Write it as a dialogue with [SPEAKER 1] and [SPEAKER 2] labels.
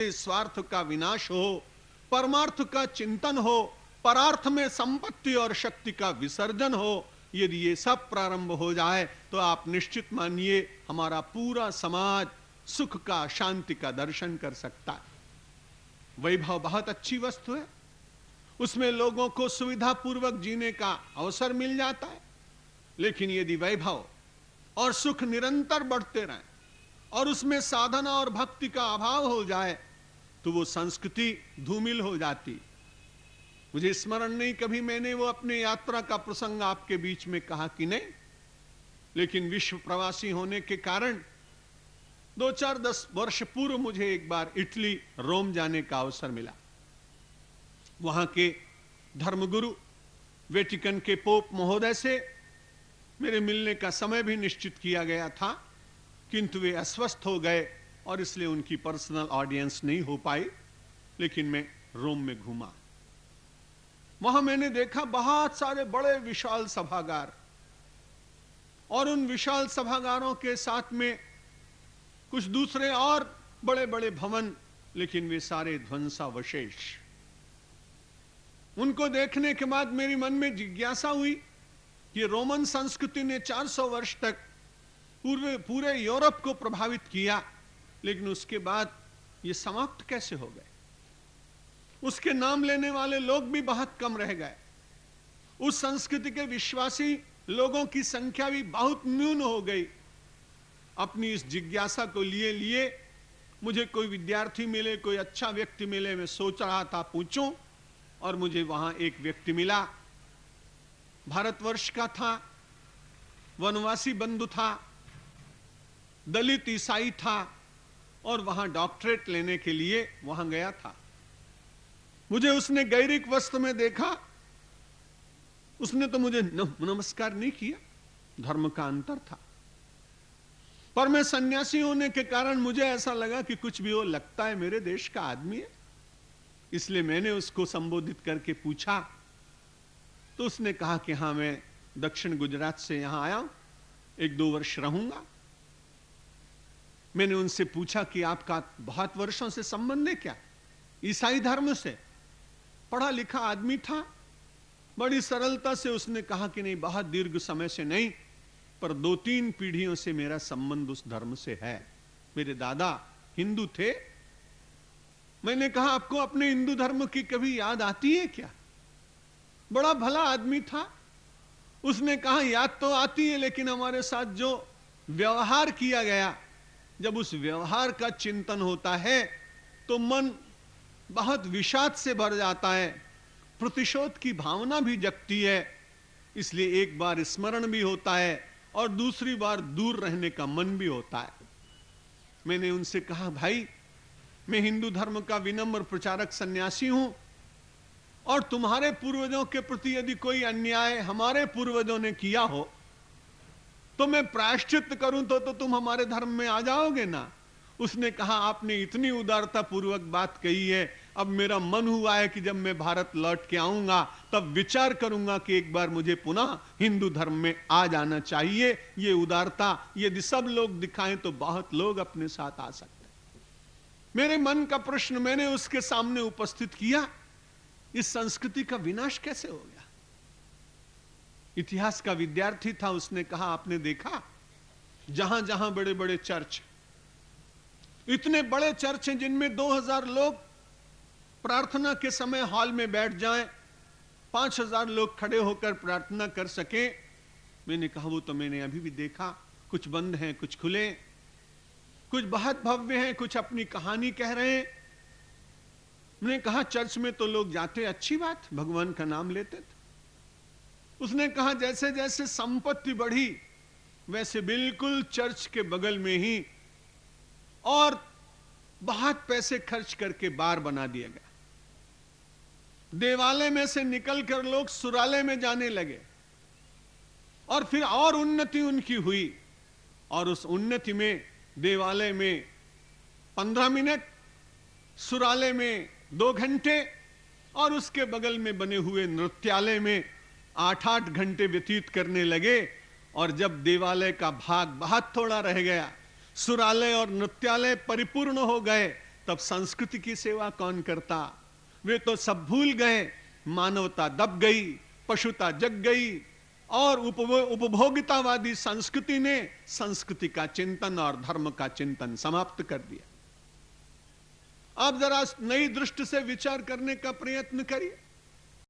[SPEAKER 1] स्वार्थ का विनाश हो, परमार्थ का चिंतन हो, परार्थ में संपत्ति और शक्ति का विसर्जन हो, यदि ये सब प्रारंभ हो जाए तो आप निश्चित मानिए हमारा पूरा समाज सुख का, शांति का दर्शन कर सकता है। वैभव बहुत अच्छी वस्तु है, उसमें लोगों को सुविधा पूर्वक जीने का अवसर मिल जाता है, लेकिन यदि वैभव और सुख निरंतर बढ़ते रहें और उसमें साधना और भक्ति का अभाव हो जाए तो वो संस्कृति धूमिल हो जाती। मुझे स्मरण नहीं कभी मैंने वो अपने यात्रा का प्रसंग आपके बीच में कहा कि नहीं, लेकिन विश्व प्रवासी होने के कारण 2-4-10 वर्ष पूर्व मुझे एक बार इटली, रोम जाने का अवसर मिला। वहां के धर्मगुरु वेटिकन के पोप महोदय से मेरे मिलने का समय भी निश्चित किया गया था, किंतु वे अस्वस्थ हो गए और इसलिए उनकी पर्सनल ऑडियंस नहीं हो पाई। लेकिन मैं रोम में घूमा, वहां मैंने देखा बहुत सारे बड़े विशाल सभागार, और उन विशाल सभागारों के साथ में कुछ दूसरे और बड़े बड़े भवन, लेकिन वे सारे ध्वंसावशेष। उनको देखने के बाद मेरी मन में जिज्ञासा हुई कि रोमन संस्कृति ने 400 वर्ष तक पूरे यूरोप को प्रभावित किया, लेकिन उसके बाद ये समाप्त कैसे हो गए? उसके नाम लेने वाले लोग भी बहुत कम रह गए, उस संस्कृति के विश्वासी लोगों की संख्या भी बहुत न्यून हो गई। अपनी इस जिज्ञासा को लिए लिए मुझे कोई विद्यार्थी मिले, कोई अच्छा व्यक्ति मिले, मैं सोच रहा था पूछूं, और मुझे वहां एक व्यक्ति मिला, भारतवर्ष का था, वनवासी बंधु था, दलित ईसाई था, और वहां डॉक्टरेट लेने के लिए वहां गया था। मुझे उसने गैरिक वस्त्र में देखा, उसने तो मुझे नमस्कार नहीं किया, धर्म का अंतर था, पर मैं सन्यासी होने के कारण मुझे ऐसा लगा कि कुछ भी हो, लगता है मेरे देश का आदमी है, इसलिए मैंने उसको संबोधित करके पूछा। तो उसने कहा कि हाँ, मैं दक्षिण गुजरात से यहां आया हूं, 1-2 वर्ष रहूंगा। मैंने उनसे पूछा कि आपका बहुत वर्षों से संबंध है क्या? ईसाई धर्म से। पढ़ा लिखा आदमी था, बड़ी सरलता से उसने कहा कि नहीं, बहुत दीर्घ समय से नहीं, पर 2-3 पीढ़ियों से मेरा संबंध उस धर्म से है, मेरे दादा हिंदू थे। मैंने कहा आपको अपने हिंदू धर्म की कभी याद आती है क्या? बड़ा भला आदमी था। उसने कहा याद तो आती है, लेकिन हमारे साथ जो व्यवहार किया गया, जब उस व्यवहार का चिंतन होता है तो मन बहुत विषाद से भर जाता है, प्रतिशोध की भावना भी जगती है, इसलिए एक बार स्मरण भी होता है और दूसरी बार दूर रहने का मन भी होता है। मैंने उनसे कहा भाई, मैं हिंदू धर्म का विनम्र प्रचारक सन्यासी हूं, और तुम्हारे पूर्वजों के प्रति यदि कोई अन्याय हमारे पूर्वजों ने किया हो तो मैं प्रायश्चित करूं तो तुम हमारे धर्म में आ जाओगे ना? उसने कहा आपने इतनी उदारता पूर्वक बात कही है, अब मेरा मन हुआ है कि जब मैं भारत लौट के आऊंगा तब विचार करूंगा कि एक बार मुझे पुनः हिंदू धर्म में आ जाना चाहिए। ये उदारता यदि सब लोग दिखाएं तो बहुत लोग अपने साथ आ सकते हैं। मेरे मन का प्रश्न मैंने उसके सामने उपस्थित किया, इस संस्कृति का विनाश कैसे हो गया? इतिहास का विद्यार्थी था, उसने कहा आपने देखा जहां जहां बड़े बड़े चर्च, इतने बड़े चर्च हैं जिनमें 2000 लोग प्रार्थना के समय हॉल में बैठ जाएं, 5000 लोग खड़े होकर प्रार्थना कर सके। मैंने कहा वो तो मैंने अभी भी देखा, कुछ बंद हैं, कुछ खुले, कुछ बहुत भव्य हैं, कुछ अपनी कहानी कह रहे हैं। मैंने कहा चर्च में तो लोग जाते, अच्छी बात, भगवान का नाम लेते थे। उसने कहा जैसे जैसे संपत्ति बढ़ी वैसे बिल्कुल चर्च के बगल में ही और बहुत पैसे खर्च करके बार बना दिया गया। देवालय में से निकलकर लोग सुरालय में जाने लगे, और फिर और उन्नति उनकी हुई, और उस उन्नति में देवालय में 15 मिनट, सुरालय में 2 घंटे, और उसके बगल में बने हुए नृत्यालय में 8-8 घंटे व्यतीत करने लगे। और जब देवालय का भाग बहुत थोड़ा रह गया, सुरालय और नृत्यालय परिपूर्ण हो गए, तब संस्कृति की सेवा कौन करता? वे तो सब भूल गए, मानवता दब गई, पशुता जग गई और उपभोगितावादी संस्कृति ने संस्कृति का चिंतन और धर्म का चिंतन समाप्त कर दिया। आप जरा नई दृष्टि से विचार करने का प्रयत्न करिए।